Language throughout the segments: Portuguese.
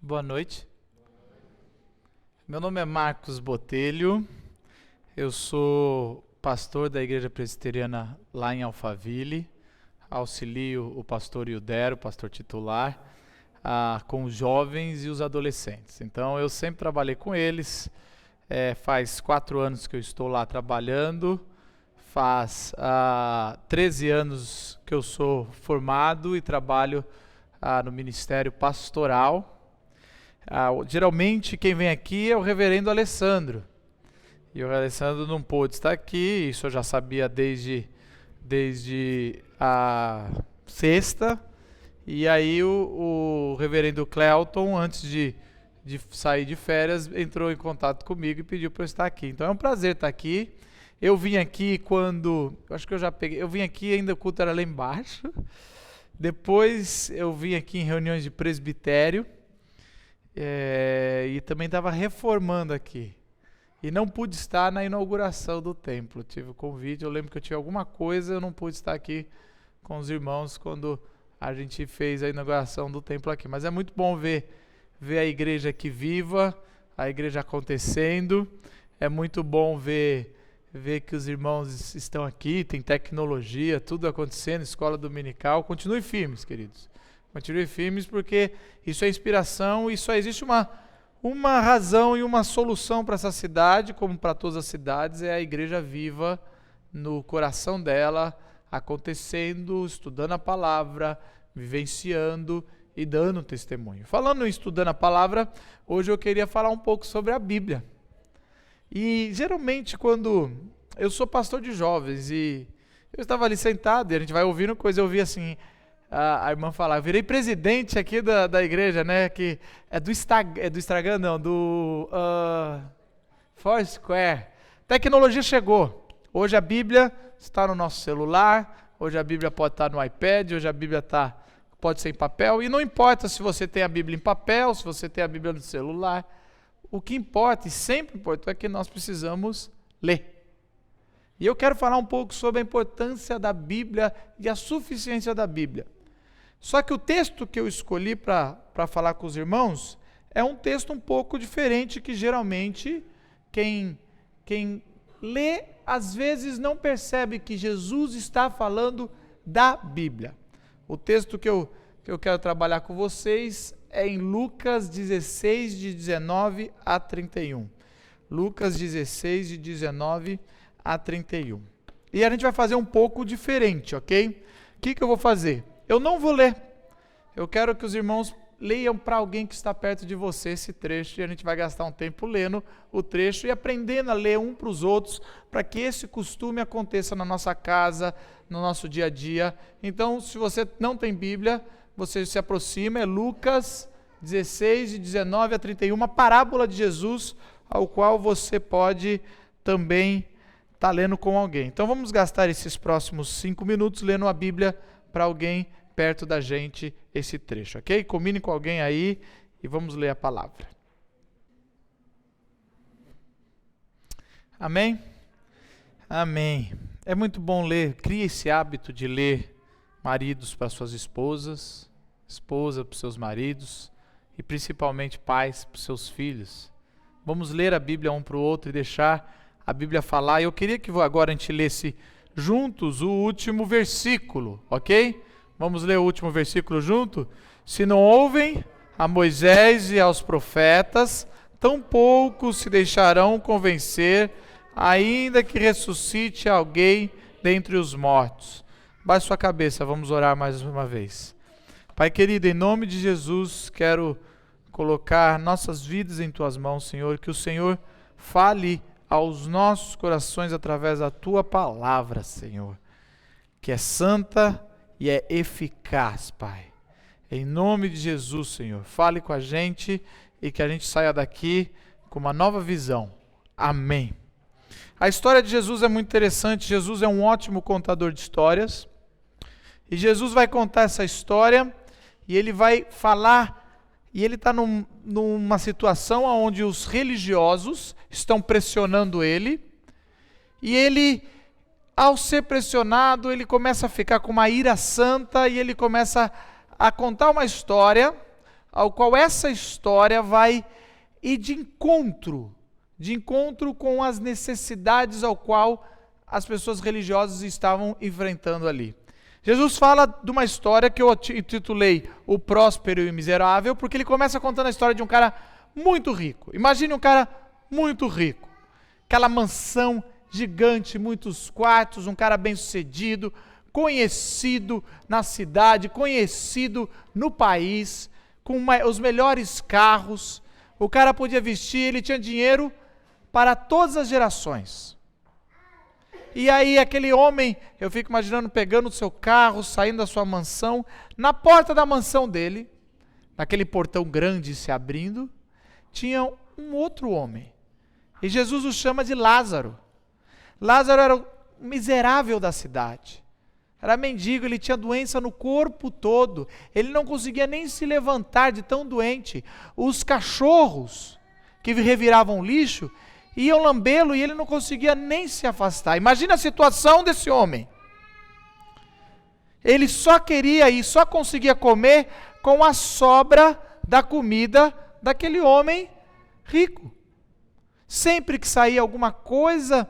Boa noite. Meu nome é Marcos Botelho. Eu sou pastor da Igreja Presbiteriana lá em Alphaville. Auxilio o pastor Ildero, pastor titular, com os jovens e os adolescentes. Então eu sempre trabalhei com eles. Faz 4 anos que eu estou lá trabalhando. Faz 13 anos que eu sou formado e trabalho no Ministério Pastoral. Geralmente quem vem aqui é o reverendo Alessandro. E o Alessandro não pôde estar aqui, isso eu já sabia desde a sexta. E aí o reverendo Clelton, antes de sair de férias, entrou em contato comigo e pediu para eu estar aqui. Então é um prazer estar aqui. Eu vim aqui eu vim aqui ainda o culto era lá embaixo. Depois eu vim aqui em reuniões de presbitério. E também estava reformando aqui. E não pude estar na inauguração do templo. Tive o convite, eu lembro que eu tinha alguma coisa, eu não pude estar aqui com os irmãos quando a gente fez a inauguração do templo aqui. Mas é muito bom ver a igreja aqui viva, a igreja acontecendo. É muito bom ver que os irmãos estão aqui, tem tecnologia, tudo acontecendo, escola dominical. Continue firmes, queridos. Continue firmes, porque isso é inspiração e só existe uma razão e uma solução para essa cidade, como para todas as cidades, é a igreja viva no coração dela, acontecendo, estudando a palavra, vivenciando e dando testemunho. Falando em estudando a palavra, hoje eu queria falar um pouco sobre a Bíblia. E geralmente quando eu sou pastor de jovens e eu estava ali sentado e a gente vai ouvindo coisa, eu ouvi assim, a irmã falar, eu virei presidente aqui da igreja, né, que é do Instagram, não, do Foursquare. Tecnologia chegou. Hoje a Bíblia está no nosso celular, hoje a Bíblia pode estar no iPad, hoje a Bíblia pode ser em papel, e não importa se você tem a Bíblia em papel, se você tem a Bíblia no celular, o que importa, e sempre importa, é que nós precisamos ler. E eu quero falar um pouco sobre a importância da Bíblia e a suficiência da Bíblia. Só que o texto que eu escolhi para falar com os irmãos é um texto um pouco diferente, que geralmente quem lê às vezes não percebe que Jesus está falando da Bíblia. O texto que eu quero trabalhar com vocês é em Lucas 16, de 19 a 31. Lucas 16, de 19 a 31. E a gente vai fazer um pouco diferente, ok? O que eu vou fazer? Eu não vou ler. Eu quero que os irmãos leiam para alguém que está perto de você esse trecho, e a gente vai gastar um tempo lendo o trecho e aprendendo a ler um para os outros, para que esse costume aconteça na nossa casa, no nosso dia a dia. Então, se você não tem Bíblia, você se aproxima, é Lucas 16, de 19 a 31, uma parábola de Jesus, ao qual você pode também estar lendo com alguém. Então vamos gastar esses próximos 5 minutos lendo a Bíblia para alguém perto da gente, esse trecho, ok? Combine com alguém aí e vamos ler a palavra. Amém? Amém. É muito bom ler, crie esse hábito de ler, maridos para suas esposas, esposa para os seus maridos e principalmente pais para os seus filhos. Vamos ler a Bíblia um para o outro e deixar a Bíblia falar. Eu queria que agora a gente lesse juntos o último versículo, ok? Vamos ler o último versículo junto? Se não ouvem a Moisés e aos profetas, tampouco se deixarão convencer, ainda que ressuscite alguém dentre os mortos. Baixe sua cabeça, vamos orar mais uma vez. Pai querido, em nome de Jesus, quero colocar nossas vidas em Tuas mãos, Senhor, que o Senhor fale aos nossos corações através da Tua palavra, Senhor, que é santa e é eficaz, Pai. Em nome de Jesus, Senhor, fale com a gente e que a gente saia daqui com uma nova visão. Amém. A história de Jesus é muito interessante. Jesus é um ótimo contador de histórias. E Jesus vai contar essa história e ele vai falar, e ele está numa situação onde os religiosos estão pressionando ele, e ele, ao ser pressionado, ele começa a ficar com uma ira santa e ele começa a contar uma história ao qual essa história vai ir de encontro com as necessidades ao qual as pessoas religiosas estavam enfrentando ali. Jesus fala de uma história que eu intitulei O Próspero e o Miserável, porque ele começa contando a história de um cara muito rico. Imagine um cara muito rico, aquela mansão gigante, muitos quartos, um cara bem-sucedido, conhecido na cidade, conhecido no país, com os melhores carros. O cara podia vestir, ele tinha dinheiro para todas as gerações. E aí aquele homem, eu fico imaginando pegando o seu carro, saindo da sua mansão, na porta da mansão dele, naquele portão grande se abrindo, tinha um outro homem. E Jesus o chama de Lázaro. Lázaro era o miserável da cidade. Era mendigo, ele tinha doença no corpo todo. Ele não conseguia nem se levantar de tão doente. Os cachorros que reviravam lixo iam lambê-lo e ele não conseguia nem se afastar. Imagina a situação desse homem. Ele só queria e só conseguia comer com a sobra da comida daquele homem rico. Sempre que saía alguma coisa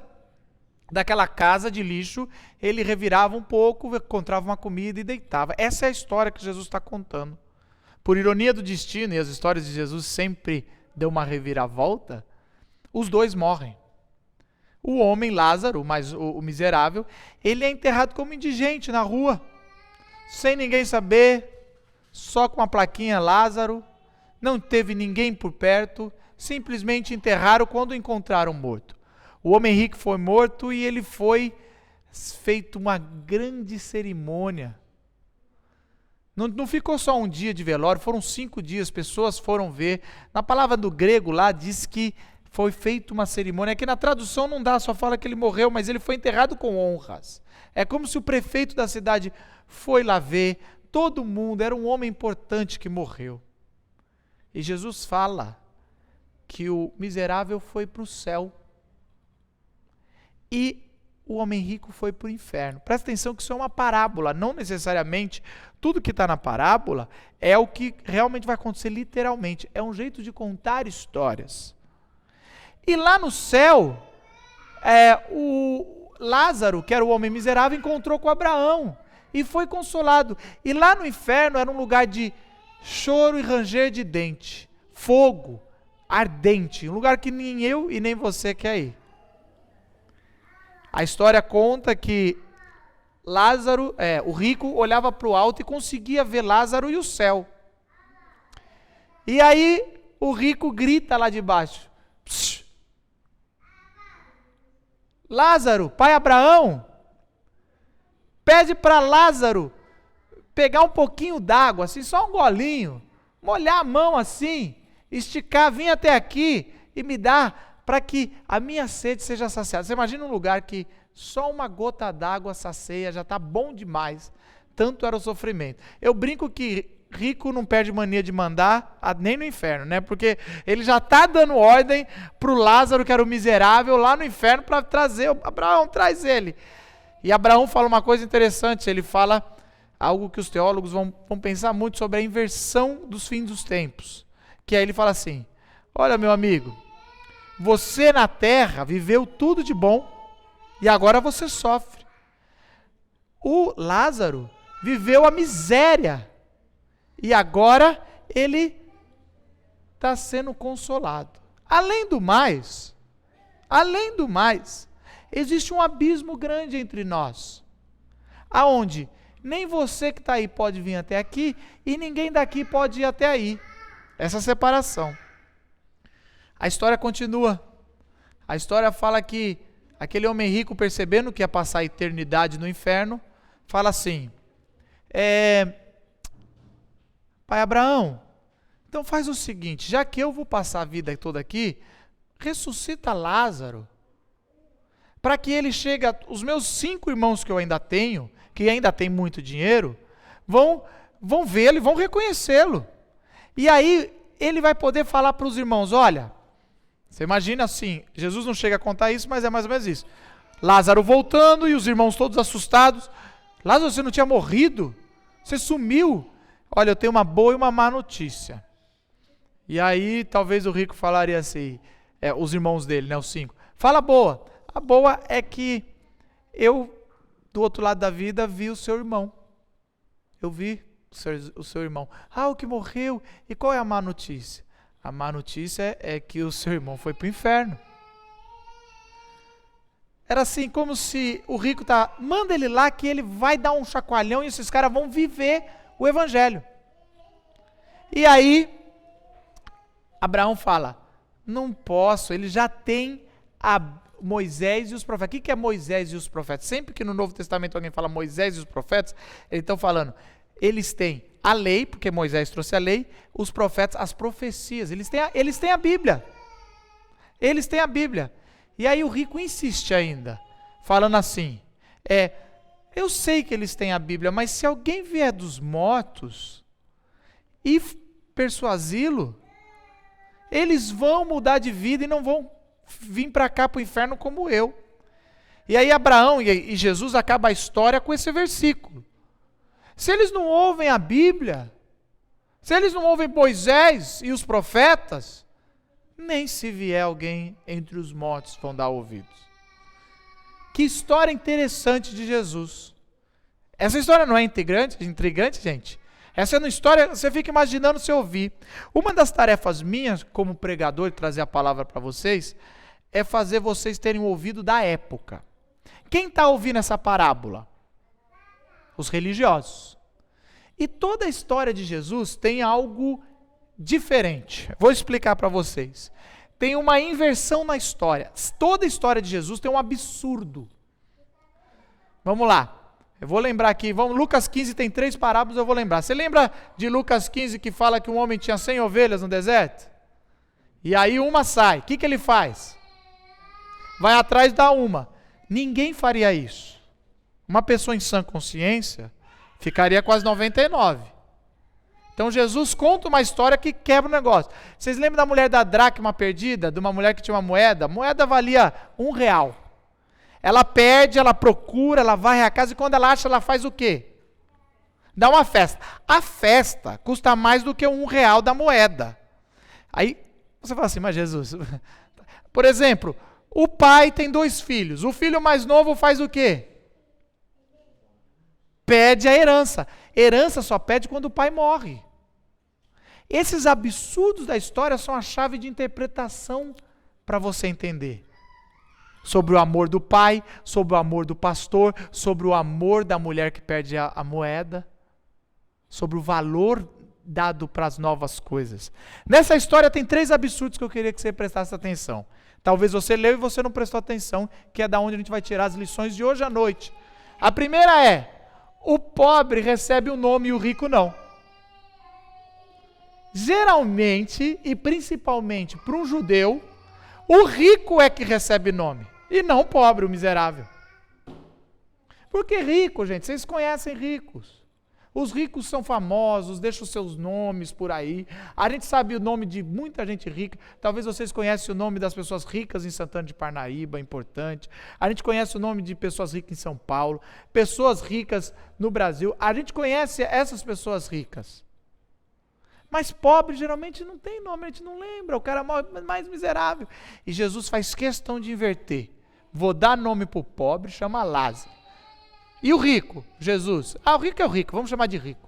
daquela casa de lixo, ele revirava um pouco, encontrava uma comida e deitava. Essa é a história que Jesus está contando. Por ironia do destino, e as histórias de Jesus sempre dão uma reviravolta, os dois morrem. O homem, Lázaro, mas o miserável, ele é enterrado como indigente na rua, sem ninguém saber, só com a plaquinha Lázaro, não teve ninguém por perto, simplesmente enterraram quando encontraram morto. O homem rico foi morto e ele foi feito uma grande cerimônia. Não ficou só um dia de velório, foram 5 dias, pessoas foram ver. Na palavra do grego lá diz que foi feita uma cerimônia. Aqui na tradução não dá, só fala que ele morreu, mas ele foi enterrado com honras. É como se o prefeito da cidade foi lá ver, todo mundo, era um homem importante que morreu. E Jesus fala que o miserável foi para o céu. E o homem rico foi para o inferno. Presta atenção que isso é uma parábola, não necessariamente tudo que está na parábola é o que realmente vai acontecer literalmente. É um jeito de contar histórias. E lá no céu, o Lázaro, que era o homem miserável, encontrou com Abraão e foi consolado. E lá no inferno era um lugar de choro e ranger de dente, fogo ardente, um lugar que nem eu e nem você quer ir. A história conta que Lázaro, o rico, olhava para o alto e conseguia ver Lázaro e o céu. E aí o rico grita lá de baixo: Psh! Lázaro, pai Abraão, pede para Lázaro pegar um pouquinho d'água, assim, só um golinho, molhar a mão assim, esticar, vir até aqui e me dar, para que a minha sede seja saciada. Você imagina um lugar que só uma gota d'água sacia, já está bom demais. Tanto era o sofrimento. Eu brinco que rico não perde mania de mandar, nem no inferno, né? Porque ele já está dando ordem para o Lázaro, que era o miserável, lá no inferno, para trazer. Abraão, traz ele. E Abraão fala uma coisa interessante, ele fala algo que os teólogos vão pensar muito sobre a inversão dos fins dos tempos. Que aí ele fala assim: olha, meu amigo, você na terra viveu tudo de bom e agora você sofre. O Lázaro viveu a miséria e agora ele está sendo consolado. Além do mais, existe um abismo grande entre nós, aonde nem você que está aí pode vir até aqui e ninguém daqui pode ir até aí. Essa separação. A história continua. A história fala que aquele homem rico, percebendo que ia passar a eternidade no inferno, fala assim: pai Abraão, então faz o seguinte, já que eu vou passar a vida toda aqui, ressuscita Lázaro, para que ele chegue, os meus 5 irmãos que eu ainda tenho, que ainda tem muito dinheiro, vão vê-lo e vão reconhecê-lo. E aí ele vai poder falar para os irmãos: olha, você imagina assim, Jesus não chega a contar isso, mas é mais ou menos isso. Lázaro voltando e os irmãos todos assustados. Lázaro, você não tinha morrido? Você sumiu? Olha, eu tenho uma boa e uma má notícia. E aí talvez o rico falaria assim, os irmãos dele, né, os 5. Fala a boa. A boa é que eu, do outro lado da vida, vi o seu irmão. Eu vi o seu irmão. O que morreu. E qual é a má notícia? A má notícia é que o seu irmão foi para o inferno. Era assim, como se o rico manda ele lá que ele vai dar um chacoalhão e esses caras vão viver o evangelho. E aí, Abraão fala, não posso, ele já tem Moisés e os profetas. O que é Moisés e os profetas? Sempre que no Novo Testamento alguém fala Moisés e os profetas, eles estão falando, eles têm a lei, porque Moisés trouxe a lei, os profetas, as profecias, eles têm a Bíblia. Eles têm a Bíblia. E aí o rico insiste ainda, falando assim, eu sei que eles têm a Bíblia, mas se alguém vier dos mortos e persuadi-lo, eles vão mudar de vida e não vão vir para cá, para o inferno como eu. E aí Abraão e Jesus acabam a história com esse versículo. Se eles não ouvem a Bíblia, se eles não ouvem Moisés e os profetas, nem se vier alguém entre os mortos vão dar ouvidos. Que história interessante de Jesus. Essa história não é intrigante, gente? Essa é uma história, você fica imaginando se ouvir. Uma das tarefas minhas como pregador, de trazer a palavra para vocês, é fazer vocês terem o ouvido da época. Quem está ouvindo essa parábola? Os religiosos. E toda a história de Jesus tem algo diferente. Vou explicar para vocês. Tem uma inversão na história. Toda a história de Jesus tem um absurdo. Vamos lá. Eu vou lembrar aqui, Lucas 15 tem 3 parábolas, eu vou lembrar. Você lembra de Lucas 15 que fala que um homem tinha 100 ovelhas no deserto? E aí uma sai, o que ele faz? Vai atrás da uma. Ninguém faria isso. Uma pessoa em sã consciência ficaria com as 99. Então Jesus conta uma história que quebra o negócio. Vocês lembram da mulher da dracma perdida? De uma mulher que tinha uma moeda? A moeda valia R$1. Ela perde, ela procura, ela vai à casa e quando ela acha, ela faz o quê? Dá uma festa. A festa custa mais do que R$1 da moeda. Aí você fala assim, mas Jesus... Por exemplo, o pai tem 2 filhos. O filho mais novo faz o quê? Pede a herança. Herança só pede quando o pai morre. Esses absurdos da história são a chave de interpretação para você entender. Sobre o amor do pai, sobre o amor do pastor, sobre o amor da mulher que perde a moeda, sobre o valor dado para as novas coisas. Nessa história tem 3 absurdos que eu queria que você prestasse atenção. Talvez você leu e você não prestou atenção, que é da onde a gente vai tirar as lições de hoje à noite. A primeira é, o pobre recebe o nome e o rico não. Geralmente, e principalmente para um judeu, o rico é que recebe nome. E não o pobre, o miserável. Porque rico, gente, vocês conhecem ricos. Os ricos são famosos, deixam os seus nomes por aí. A gente sabe o nome de muita gente rica. Talvez vocês conheçam o nome das pessoas ricas em Santana de Parnaíba, importante. A gente conhece o nome de pessoas ricas em São Paulo. Pessoas ricas no Brasil. A gente conhece essas pessoas ricas. Mas pobre geralmente não tem nome, a gente não lembra. O cara mais miserável. E Jesus faz questão de inverter. Vou dar nome para o pobre, chama Lázaro. E o rico? Jesus. O rico é o rico, vamos chamar de rico.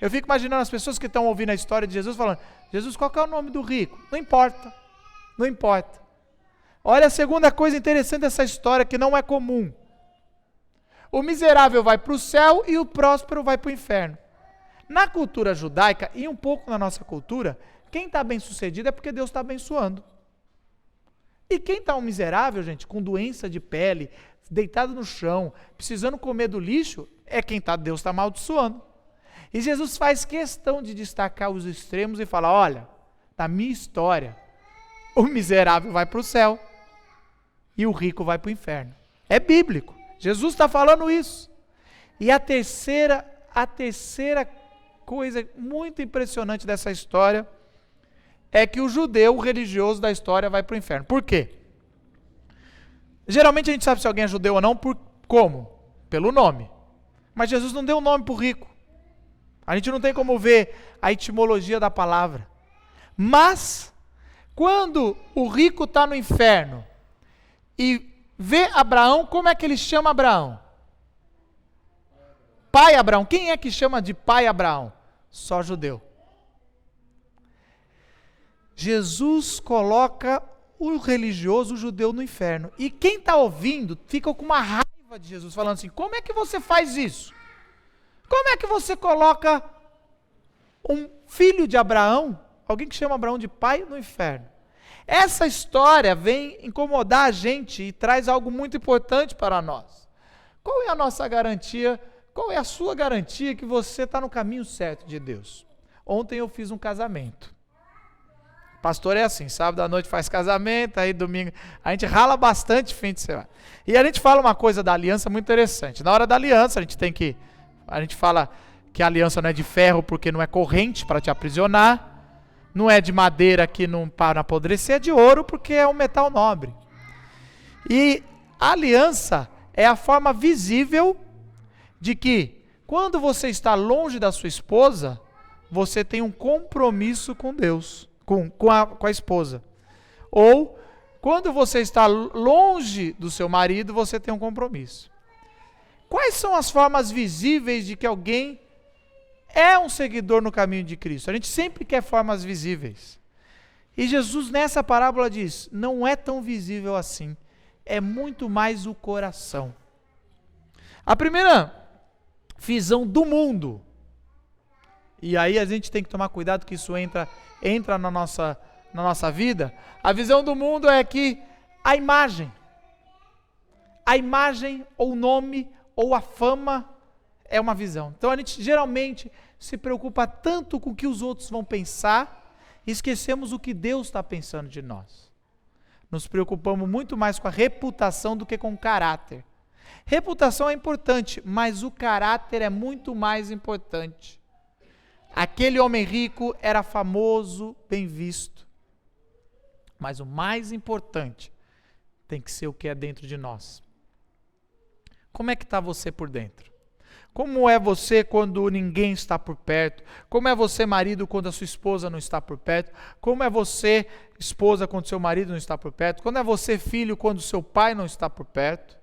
Eu fico imaginando as pessoas que estão ouvindo a história de Jesus falando, Jesus, qual que é o nome do rico? Não importa, não importa. Olha a segunda coisa interessante dessa história que não é comum. O miserável vai para o céu e o próspero vai para o inferno. Na cultura judaica e um pouco na nossa cultura, quem está bem sucedido é porque Deus está abençoando. E quem está um miserável, gente, com doença de pele, deitado no chão, precisando comer do lixo, é quem Deus está amaldiçoando. E Jesus faz questão de destacar os extremos e falar, olha, na minha história, o miserável vai para o céu e o rico vai para o inferno. É bíblico. Jesus está falando isso. E a terceira coisa muito impressionante dessa história é que o judeu, o religioso da história, vai para o inferno. Por quê? Geralmente a gente sabe se alguém é judeu ou não, como? Pelo nome. Mas Jesus não deu nome para o rico. A gente não tem como ver a etimologia da palavra. Mas, quando o rico está no inferno e vê Abraão, como é que ele chama Abraão? Pai Abraão. Quem é que chama de pai Abraão? Só judeu. Jesus coloca o religioso, o judeu, no inferno. E quem está ouvindo fica com uma raiva de Jesus, falando assim: como é que você faz isso? Como é que você coloca um filho de Abraão, alguém que chama Abraão de pai, no inferno? Essa história vem incomodar a gente e traz algo muito importante para nós. Qual é a nossa garantia? Qual é a sua garantia que você está no caminho certo de Deus? Ontem eu fiz um casamento. Pastor é assim, sábado à noite faz casamento, aí domingo a gente rala bastante fim de semana. E a gente fala uma coisa da aliança muito interessante. Na hora da aliança a gente fala que a aliança não é de ferro porque não é corrente para te aprisionar, não é de madeira que não para apodrecer, é de ouro porque é um metal nobre. E a aliança é a forma visível de que, quando você está longe da sua esposa, você tem um compromisso com Deus, com a esposa. Ou, quando você está longe do seu marido, você tem um compromisso. Quais são as formas visíveis de que alguém é um seguidor no caminho de Cristo? A gente sempre quer formas visíveis. E Jesus, nessa parábola, diz: não é tão visível assim. É muito mais o coração. A primeira visão do mundo, e aí a gente tem que tomar cuidado que isso entra na nossa vida. A visão do mundo é que a imagem ou o nome ou a fama é uma visão. Então a gente geralmente se preocupa tanto com o que os outros vão pensar e esquecemos o que Deus está pensando de nós. Nos preocupamos muito mais com a reputação do que com o caráter. Reputação é importante, mas o caráter é muito mais importante. Aquele homem rico era famoso, bem visto. Mas o mais importante tem que ser o que é dentro de nós. Como é que está você por dentro? Como é você quando ninguém está por perto? Como é você, marido, quando a sua esposa não está por perto? Como é você, esposa, quando seu marido não está por perto? Como é você, filho, quando seu pai não está por perto?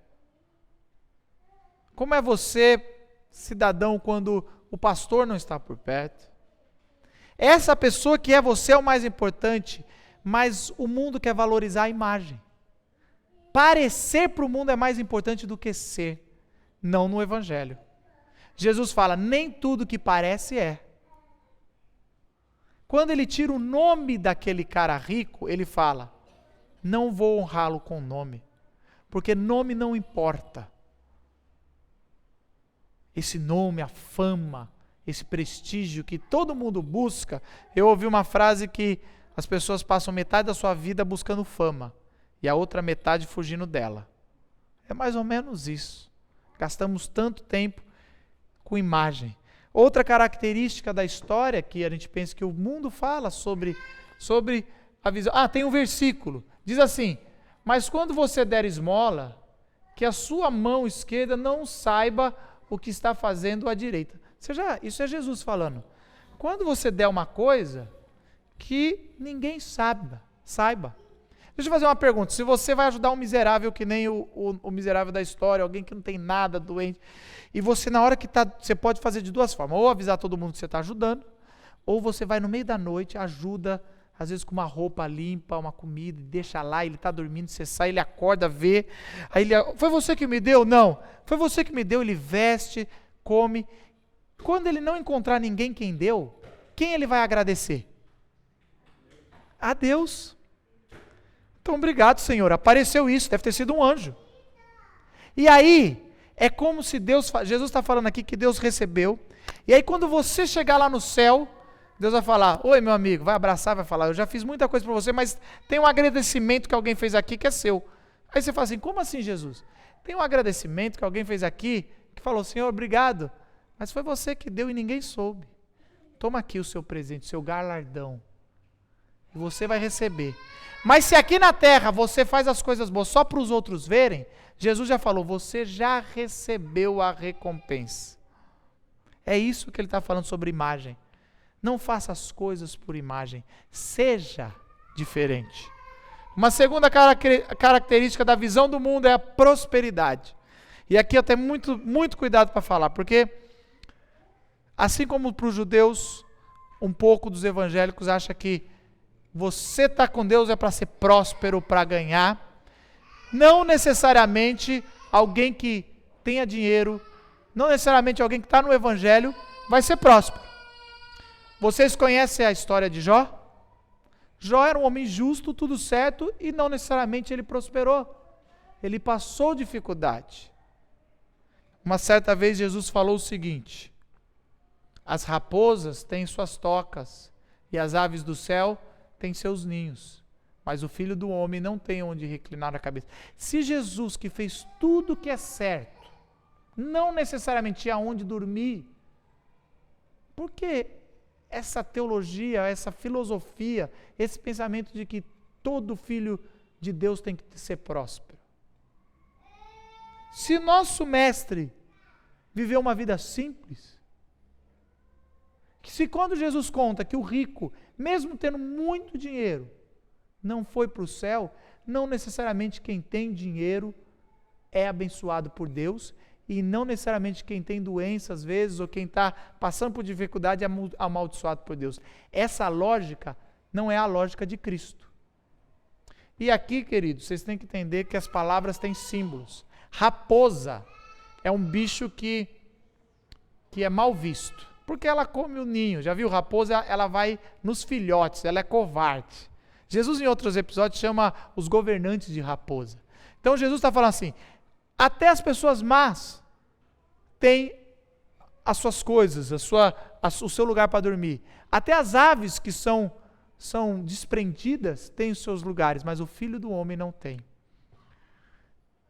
Como é você, cidadão, quando o pastor não está por perto? Essa pessoa que é você é o mais importante, mas o mundo quer valorizar a imagem. Parecer para o mundo é mais importante do que ser, não no Evangelho. Jesus fala: nem tudo que parece é. Quando ele tira o nome daquele cara rico, ele fala: não vou honrá-lo com nome, porque nome não importa. Esse nome, a fama, esse prestígio que todo mundo busca. Eu ouvi uma frase que as pessoas passam metade da sua vida buscando fama e a outra metade fugindo dela. É mais ou menos isso. Gastamos tanto tempo com imagem. Outra característica da história que a gente pensa que o mundo fala sobre a visão. Tem um versículo. Diz assim: mas quando você der esmola, que a sua mão esquerda não saiba o que está fazendo à direita. Isso é Jesus falando. Quando você der uma coisa, que ninguém saiba. Deixa eu fazer uma pergunta. Se você vai ajudar um miserável que nem o miserável da história, alguém que não tem nada, doente, e você na hora que está, você pode fazer de duas formas: ou avisar todo mundo que você está ajudando, ou você vai no meio da noite, ajuda, às vezes com uma roupa limpa, uma comida, deixa lá, ele está dormindo, você sai, ele acorda, vê, aí ele: foi você que me deu? Não, foi você que me deu. Ele veste, come. Quando ele não encontrar ninguém quem deu, quem ele vai agradecer? A Deus. Então, obrigado, Senhor, apareceu isso, deve ter sido um anjo. E aí, é como se Jesus está falando aqui que Deus recebeu, e aí quando você chegar lá no céu, Deus vai falar: oi, meu amigo, vai abraçar, vai falar: eu já fiz muita coisa para você, mas tem um agradecimento que alguém fez aqui que é seu. Aí você fala assim: como assim, Jesus? Tem um agradecimento que alguém fez aqui, que falou: Senhor, obrigado, mas foi você que deu e ninguém soube. Toma aqui o seu presente, o seu galardão, e você vai receber. Mas se aqui na terra você faz as coisas boas só para os outros verem, Jesus já falou: você já recebeu a recompensa. É isso que ele está falando sobre imagem. Não faça as coisas por imagem. Seja diferente. Uma segunda característica da visão do mundo é a prosperidade. E aqui eu tenho muito cuidado para falar, porque assim como para os judeus, um pouco dos evangélicos acha que você está com Deus é para ser próspero, para ganhar. Não necessariamente alguém que tenha dinheiro, não necessariamente alguém que está no evangelho vai ser próspero. Vocês conhecem a história de Jó? Jó era um homem justo, tudo certo, e não necessariamente ele prosperou. Ele passou dificuldade. Uma certa vez Jesus falou o seguinte: as raposas têm suas tocas, e as aves do céu têm seus ninhos, mas o Filho do Homem não tem onde reclinar a cabeça. Se Jesus, que fez tudo o que é certo, não necessariamente tinha onde dormir, por que essa teologia, essa filosofia, esse pensamento de que todo filho de Deus tem que ser próspero? Se nosso mestre viveu uma vida simples, que se quando Jesus conta que o rico, mesmo tendo muito dinheiro, não foi para o céu, não necessariamente quem tem dinheiro é abençoado por Deus, e não necessariamente quem tem doença às vezes, ou quem está passando por dificuldade é amaldiçoado por Deus. Essa lógica não é a lógica de Cristo. E aqui, queridos, vocês têm que entender que as palavras têm símbolos. Raposa é um bicho que é mal visto, porque ela come o ninho. Já viu? Raposa, ela vai nos filhotes, ela é covarde. Jesus, em outros episódios, chama os governantes de raposa. Então, Jesus está falando assim, até as pessoas más têm as suas coisas, o seu lugar para dormir. Até as aves que são desprendidas têm os seus lugares, mas o Filho do Homem não tem.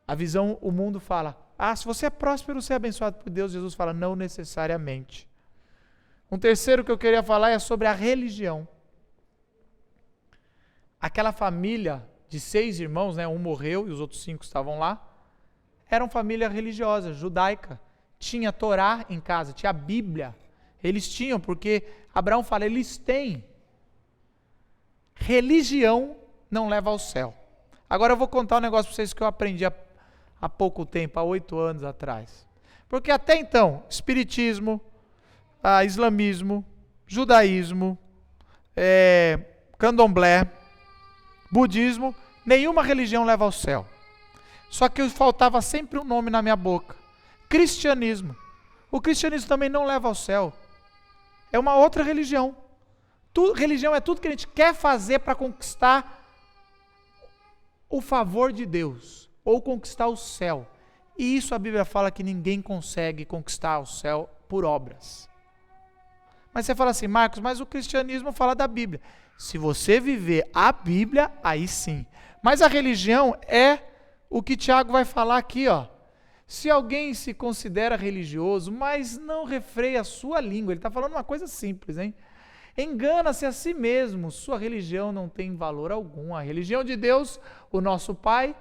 A visão, o mundo fala, se você é próspero, você é abençoado por Deus. Jesus fala, não necessariamente. Um terceiro que eu queria falar é sobre a religião. Aquela família de 6 irmãos, um morreu e os outros 5 estavam lá, era uma família religiosa, judaica. Tinha a Torá em casa, tinha a Bíblia. Eles tinham, porque Abraão fala, eles têm. Religião não leva ao céu. Agora eu vou contar um negócio para vocês que eu aprendi há pouco tempo, há 8 anos atrás. Porque até então, espiritismo, islamismo, judaísmo, candomblé, budismo, nenhuma religião leva ao céu. Só que faltava sempre um nome na minha boca. Cristianismo. O cristianismo também não leva ao céu. É uma outra religião. Religião é tudo que a gente quer fazer para conquistar o favor de Deus, ou conquistar o céu. E isso a Bíblia fala que ninguém consegue conquistar o céu por obras. Mas você fala assim, Marcos, mas o cristianismo fala da Bíblia. Se você viver a Bíblia, aí sim. Mas a religião é o que Tiago vai falar aqui, ó. Se alguém se considera religioso, mas não refreia a sua língua, ele está falando uma coisa simples, hein? Engana-se a si mesmo, sua religião não tem valor algum. A religião de Deus, o nosso Pai,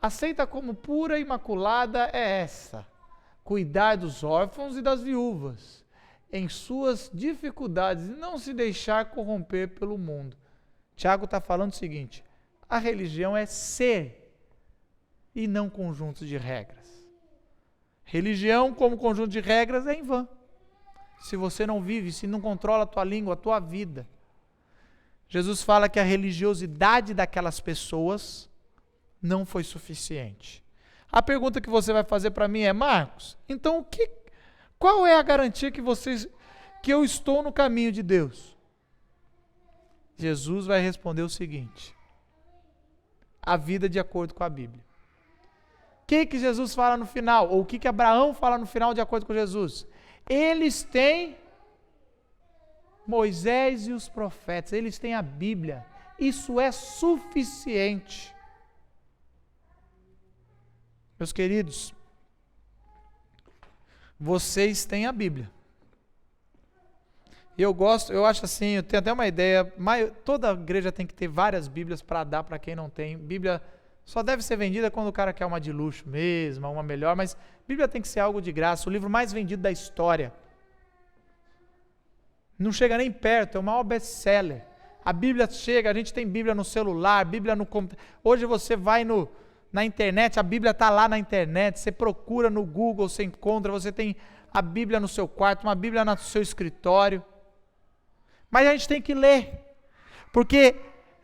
aceita como pura e imaculada é essa: cuidar dos órfãos e das viúvas, em suas dificuldades, e não se deixar corromper pelo mundo. Tiago está falando o seguinte: a religião é ser, e não conjunto de regras. Religião como conjunto de regras é em vão. Se você não vive, se não controla a tua língua, a tua vida. Jesus fala que a religiosidade daquelas pessoas não foi suficiente. A pergunta que você vai fazer para mim é, Marcos, então qual é a garantia que eu estou no caminho de Deus? Jesus vai responder o seguinte: a vida de acordo com a Bíblia. O que Jesus fala no final? Ou o que Abraão fala no final de acordo com Jesus? Eles têm Moisés e os profetas, eles têm a Bíblia. Isso é suficiente. Meus queridos, vocês têm a Bíblia. Eu acho assim, eu tenho até uma ideia, toda igreja tem que ter várias Bíblias para dar para quem não tem. Bíblia só deve ser vendida quando o cara quer uma de luxo mesmo, uma melhor, mas Bíblia tem que ser algo de graça, o livro mais vendido da história. Não chega nem perto, é o maior best-seller. A Bíblia chega, a gente tem Bíblia no celular, Bíblia no computador. Hoje você vai na internet, a Bíblia está lá na internet, você procura no Google, você encontra, você tem a Bíblia no seu quarto, uma Bíblia no seu escritório. Mas a gente tem que ler, porque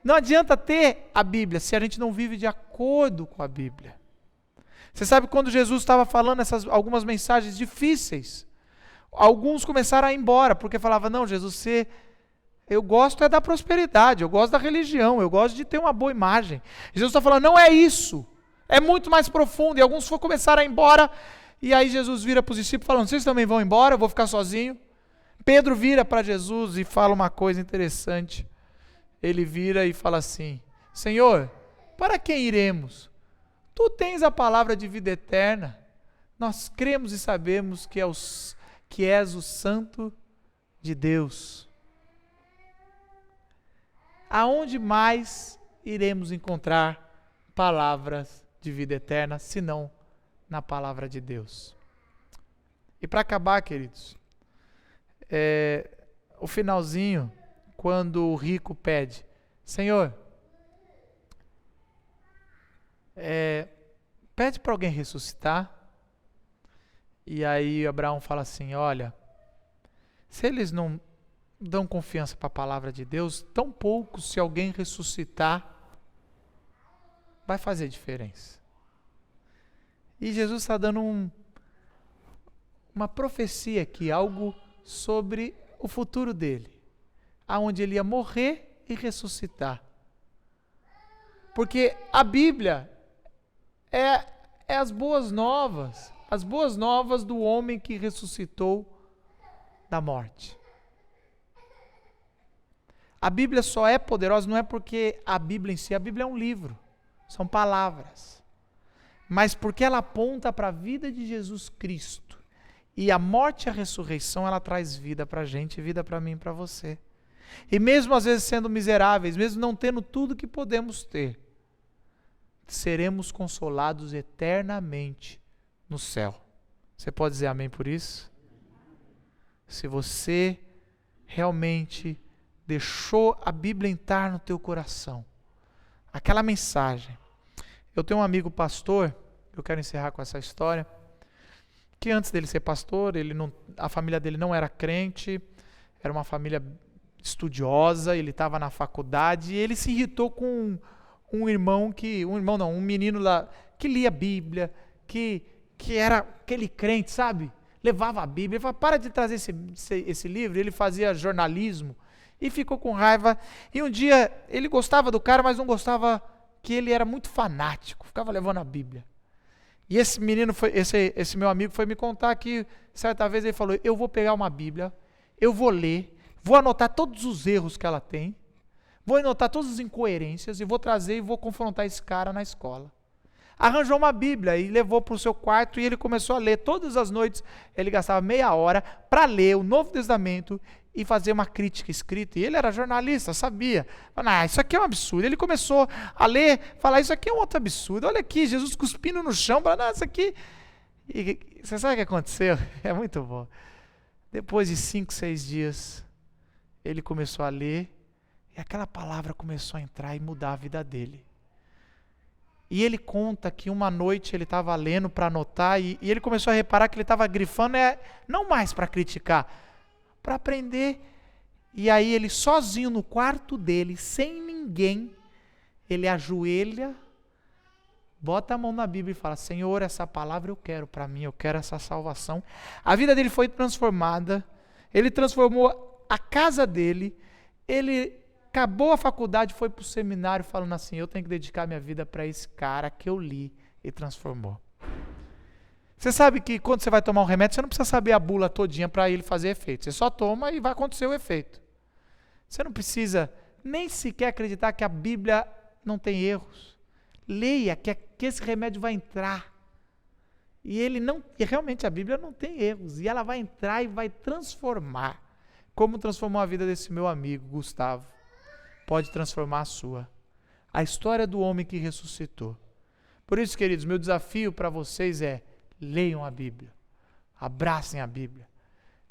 não adianta ter a Bíblia se a gente não vive de acordo com a Bíblia. Você sabe quando Jesus estava falando algumas mensagens difíceis, alguns começaram a ir embora, porque falavam, não, Jesus, eu gosto da prosperidade, eu gosto da religião, eu gosto de ter uma boa imagem. Jesus está falando, não é isso, é muito mais profundo, e alguns começaram a ir embora, e aí Jesus vira para os discípulos falando, vocês também vão embora, eu vou ficar sozinho? Pedro vira para Jesus e fala uma coisa interessante, ele vira e fala assim, Senhor, para quem iremos? Tu tens a palavra de vida eterna, nós cremos e sabemos que és o Santo de Deus. Aonde mais iremos encontrar palavras de vida eterna, senão na palavra de Deus? E para acabar, queridos, o finalzinho, quando o rico pede, Senhor, pede para alguém ressuscitar. E aí Abraão fala assim, olha, se eles não dão confiança para a palavra de Deus, tão pouco se alguém ressuscitar, vai fazer diferença. E Jesus está dando uma profecia aqui, algo sobre o futuro dele, aonde ele ia morrer e ressuscitar. Porque a Bíblia é as boas novas do homem que ressuscitou da morte. A Bíblia só é poderosa, não é porque a Bíblia em si, a Bíblia é um livro, são palavras, mas porque ela aponta para a vida de Jesus Cristo, e a morte e a ressurreição, ela traz vida para a gente, vida para mim e para você. E mesmo às vezes sendo miseráveis, mesmo não tendo tudo que podemos ter, seremos consolados eternamente no céu. Você pode dizer amém por isso? Se você realmente deixou a Bíblia entrar no teu coração, aquela mensagem. Eu tenho um amigo pastor, eu quero encerrar com essa história, que antes dele ser pastor, a família dele não era crente, era uma família estudiosa, ele estava na faculdade, e ele se irritou com um menino lá, que lia a Bíblia, que era aquele crente, sabe? Levava a Bíblia, ele falava, para de trazer esse livro, ele fazia jornalismo, e ficou com raiva, e um dia, ele gostava do cara, mas não gostava que ele era muito fanático, ficava levando a Bíblia. E esse menino, esse meu amigo foi me contar que, certa vez ele falou, eu vou pegar uma Bíblia, eu vou ler, vou anotar todos os erros que ela tem, vou anotar todas as incoerências, e vou trazer e vou confrontar esse cara na escola. Arranjou uma Bíblia e levou para o seu quarto e ele começou a ler. Todas as noites ele gastava meia hora para ler o Novo Testamento e fazer uma crítica escrita. E ele era jornalista, sabia. Isso aqui é um absurdo. Ele começou a ler, falar, isso aqui é um outro absurdo. Olha aqui, Jesus cuspindo no chão. Isso aqui... E você sabe o que aconteceu? É muito bom. Depois de 5, 6 dias, ele começou a ler e aquela palavra começou a entrar e mudar a vida dele. E ele conta que uma noite ele estava lendo para anotar e ele começou a reparar que ele estava grifando, não mais para criticar, para aprender. E aí ele sozinho no quarto dele, sem ninguém, ele ajoelha, bota a mão na Bíblia e fala, Senhor, essa palavra eu quero para mim, eu quero essa salvação. A vida dele foi transformada, ele transformou a casa dele, ele acabou a faculdade, foi para o seminário falando assim, eu tenho que dedicar minha vida para esse cara que eu li e transformou. Você sabe que quando você vai tomar um remédio, você não precisa saber a bula todinha para ele fazer efeito. Você só toma e vai acontecer o efeito. Você não precisa nem sequer acreditar que a Bíblia não tem erros. Leia que esse remédio vai entrar. E realmente a Bíblia não tem erros. E ela vai entrar e vai transformar. Como transformou a vida desse meu amigo, Gustavo. Pode transformar a sua. A história do homem que ressuscitou. Por isso, queridos, meu desafio para vocês é, leiam a Bíblia. Abracem a Bíblia.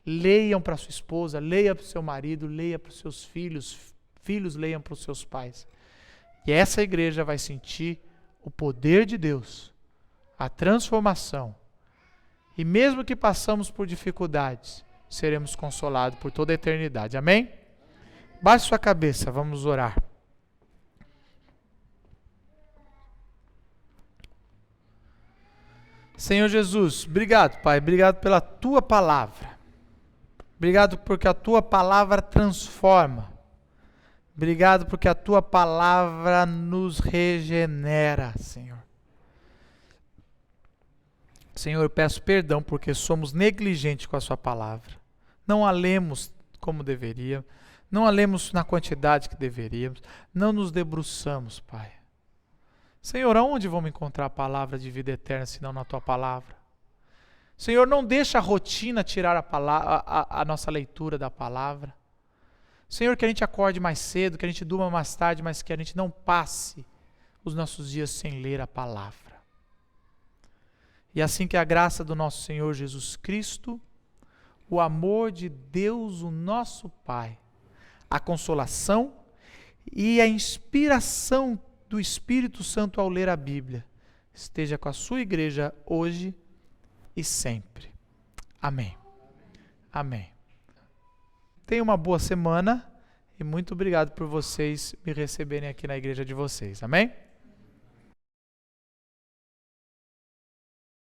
Leiam para sua esposa, leia para o seu marido, leia para os seus filhos, filhos leiam para os seus pais. E essa igreja vai sentir o poder de Deus, a transformação. E mesmo que passamos por dificuldades, seremos consolados por toda a eternidade. Amém? Baixe sua cabeça, vamos orar. Senhor Jesus, obrigado, Pai, obrigado pela Tua palavra. Obrigado porque a Tua palavra transforma. Obrigado porque a Tua palavra nos regenera, Senhor. Senhor, eu peço perdão porque somos negligentes com a Sua palavra. Não a lemos como deveríamos, não a lemos na quantidade que deveríamos, não nos debruçamos, Pai. Senhor, aonde vamos encontrar a palavra de vida eterna, senão na Tua palavra? Senhor, não deixa a rotina tirar a nossa leitura da palavra. Senhor, que a gente acorde mais cedo, que a gente durma mais tarde, mas que a gente não passe os nossos dias sem ler a palavra. E assim que a graça do nosso Senhor Jesus Cristo, o amor de Deus, o nosso Pai, a consolação e a inspiração do Espírito Santo ao ler a Bíblia, esteja com a sua igreja hoje e sempre. Amém. Amém. Tenha uma boa semana e muito obrigado por vocês me receberem aqui na igreja de vocês. Amém?